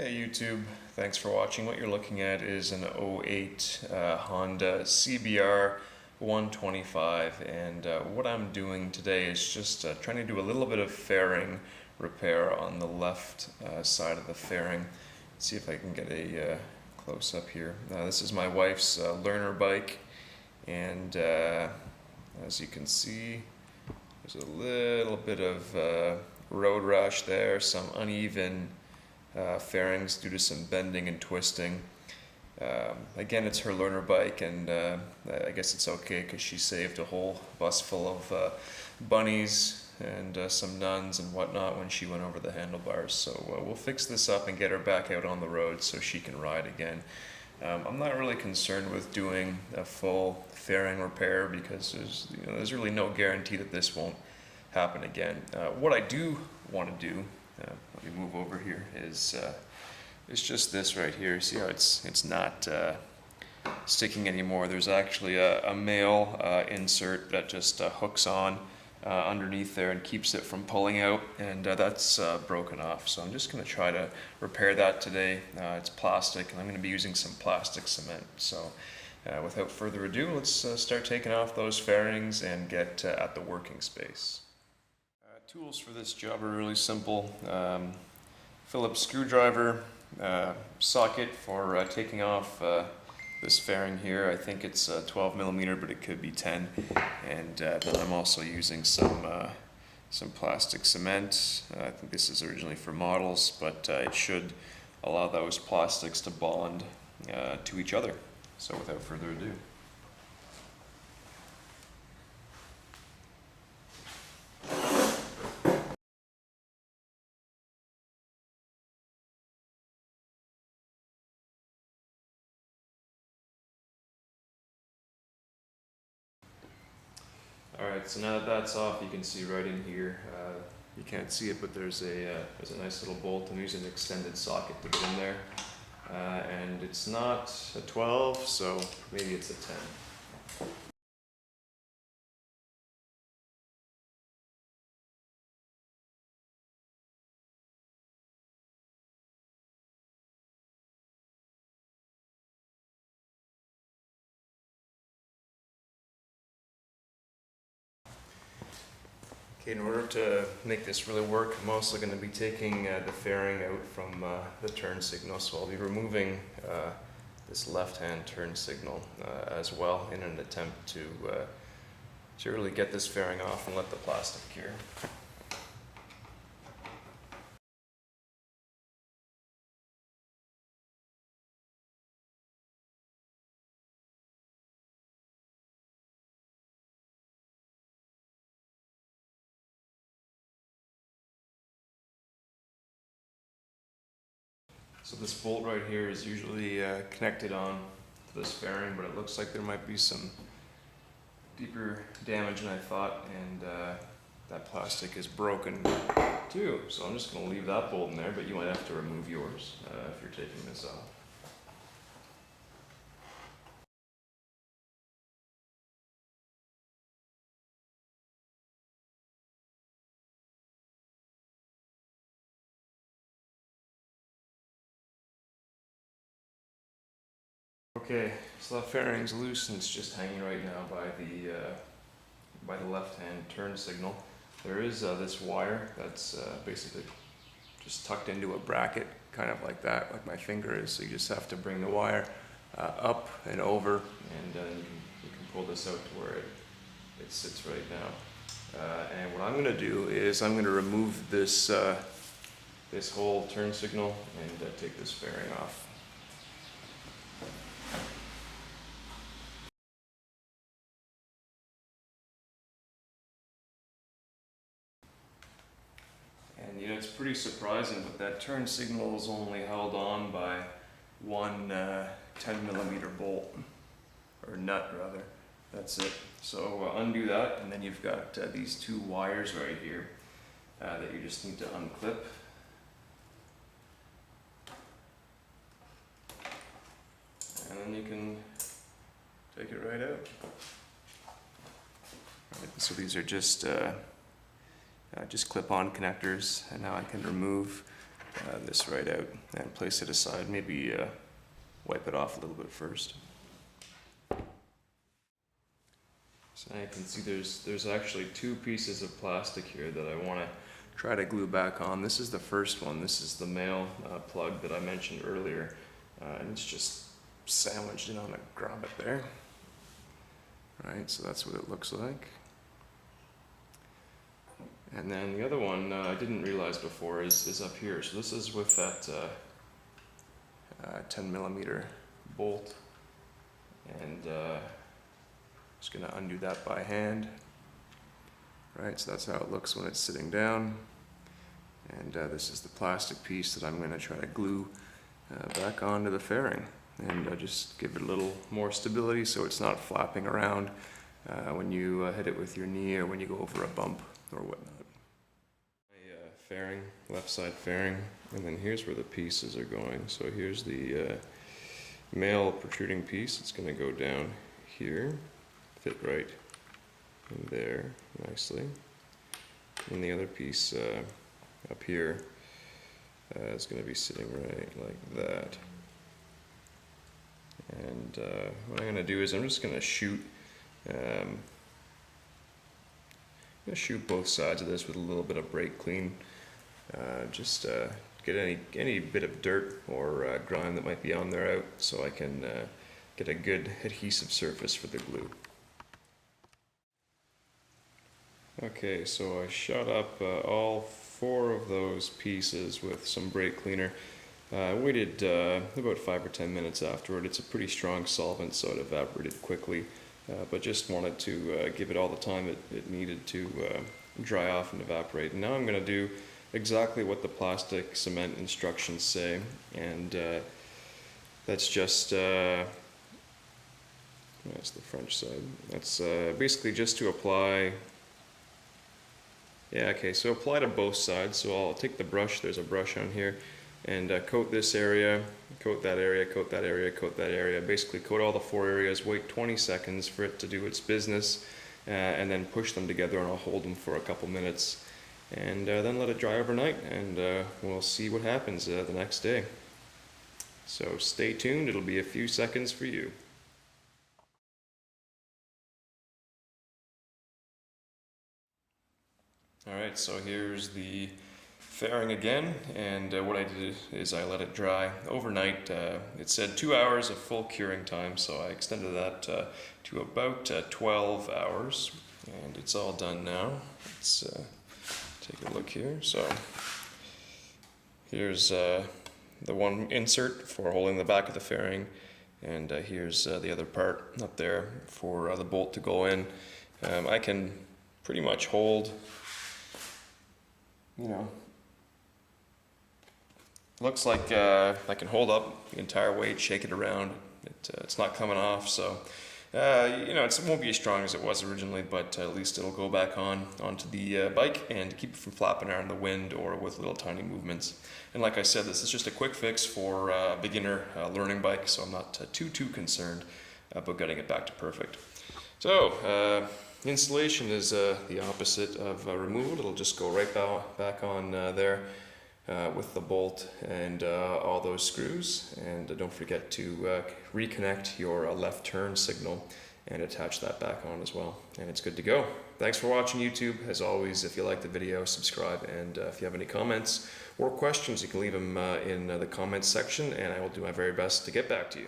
Hey YouTube, thanks for watching. What you're looking at is an '08 Honda CBR125, and what I'm doing today is just trying to do a little bit of fairing repair on the left side of the fairing. See if I can get a close up here. This is my wife's learner bike, and as you can see, there's a little bit of road rash there, some uneven fairings due to some bending and twisting. Again, it's her learner bike, and I guess it's okay because she saved a whole bus full of bunnies and some nuns and whatnot when she went over the handlebars. So we'll fix this up and get her back out on the road so she can ride again. I'm not really concerned with doing a full fairing repair because there's really no guarantee that this won't happen again. What I do want to do, let me move over here, is just this right here. See how it's not sticking anymore. There's actually a male insert that just hooks on underneath there and keeps it from pulling out, and that's broken off. So I'm just going to try to repair that today. It's plastic, and I'm going to be using some plastic cement. So without further ado, let's start taking off those fairings and get at the working space. Tools for this job are really simple. Phillips screwdriver, socket for taking off this fairing here. I think it's 12 millimeter, but it could be 10. And then I'm also using some plastic cement. I think this is originally for models, but it should allow those plastics to bond to each other. So without further ado. Alright, so now that that's off, you can see right in here, you can't see it, but there's a nice little bolt. I'm using an extended socket to get in there, and it's not a 12, so maybe it's a 10. Okay, in order to make this really work, I'm also going to be taking the fairing out from the turn signal, so I'll be removing this left-hand turn signal as well in an attempt to really get this fairing off and let the plastic cure. So this bolt right here is usually connected on to this fairing, but it looks like there might be some deeper damage than I thought, and that plastic is broken too. So I'm just going to leave that bolt in there, but you might have to remove yours if you're taking this off. Okay, so that fairing's loose and it's just hanging right now by the left-hand turn signal. There is this wire that's basically just tucked into a bracket, kind of like that, like my finger is. So you just have to bring the wire up and over, and you can pull this out to where it sits right now. And what I'm going to do is I'm going to remove this this whole turn signal and take this fairing off. And it's pretty surprising, but that turn signal is only held on by one 10 millimeter bolt, or nut rather. That's it. So undo that, and then you've got these two wires right here that you just need to unclip. And then you can take it right out. So these are just clip-on connectors, and now I can remove this right out and place it aside. Maybe wipe it off a little bit first. So now you can see there's actually two pieces of plastic here that I want to try to glue back on. This is the first one. This is the male plug that I mentioned earlier, and it's just sandwiched in on a grommet there. Right, so that's what it looks like. And then the other one I didn't realize before is up here. So this is with that 10mm bolt, and just going to undo that by hand. Right, so that's how it looks when it's sitting down. And this is the plastic piece that I'm going to try to glue back onto the fairing, and just give it a little more stability so it's not flapping around when you hit it with your knee or when you go over a bump or whatnot. Fairing, left side fairing, and then here's where the pieces are going. So here's the male protruding piece. It's going to go down here, fit right in there nicely, and the other piece up here is going to be sitting right like that. And what I'm going to do is I'm just going to shoot both sides of this with a little bit of brake clean. Just get any bit of dirt or grime that might be on there out, so I can get a good adhesive surface for the glue. Okay, so I shot up all 4 of those pieces with some brake cleaner. I waited about 5 or 10 minutes afterward. It's a pretty strong solvent, so it evaporated quickly, but just wanted to give it all the time it needed to dry off and evaporate. And now I'm going to do exactly what the plastic cement instructions say, and that's just that's the French side. That's basically just to apply. Yeah, okay, so apply to both sides. So I'll take the brush, there's a brush on here, and coat this area, coat that area, coat that area, coat that area. Basically coat all the 4 areas, wait 20 seconds for it to do its business, and then push them together, and I'll hold them for a couple minutes. And then let it dry overnight, and we'll see what happens the next day. So stay tuned, it'll be a few seconds for you. Alright, so here's the fairing again, and what I did is I let it dry overnight. It said 2 hours of full curing time, so I extended that to about 12 hours, and it's all done now. Let's take a look here. So here's the one insert for holding the back of the fairing, and here's the other part up there for the bolt to go in. I can pretty much hold, looks like I can hold up the entire weight, shake it around. It's not coming off, so it won't be as strong as it was originally, but at least it'll go back onto the bike and keep it from flapping around in the wind or with little tiny movements. And like I said, this is just a quick fix for a beginner learning bike, so I'm not too concerned about getting it back to perfect. So installation is the opposite of removal. It'll just go right back on there with the bolt and all those screws. And don't forget to reconnect your left turn signal and attach that back on as well. And it's good to go. Thanks for watching YouTube. As always, if you like the video, subscribe. And if you have any comments or questions, you can leave them in the comments section, and I will do my very best to get back to you.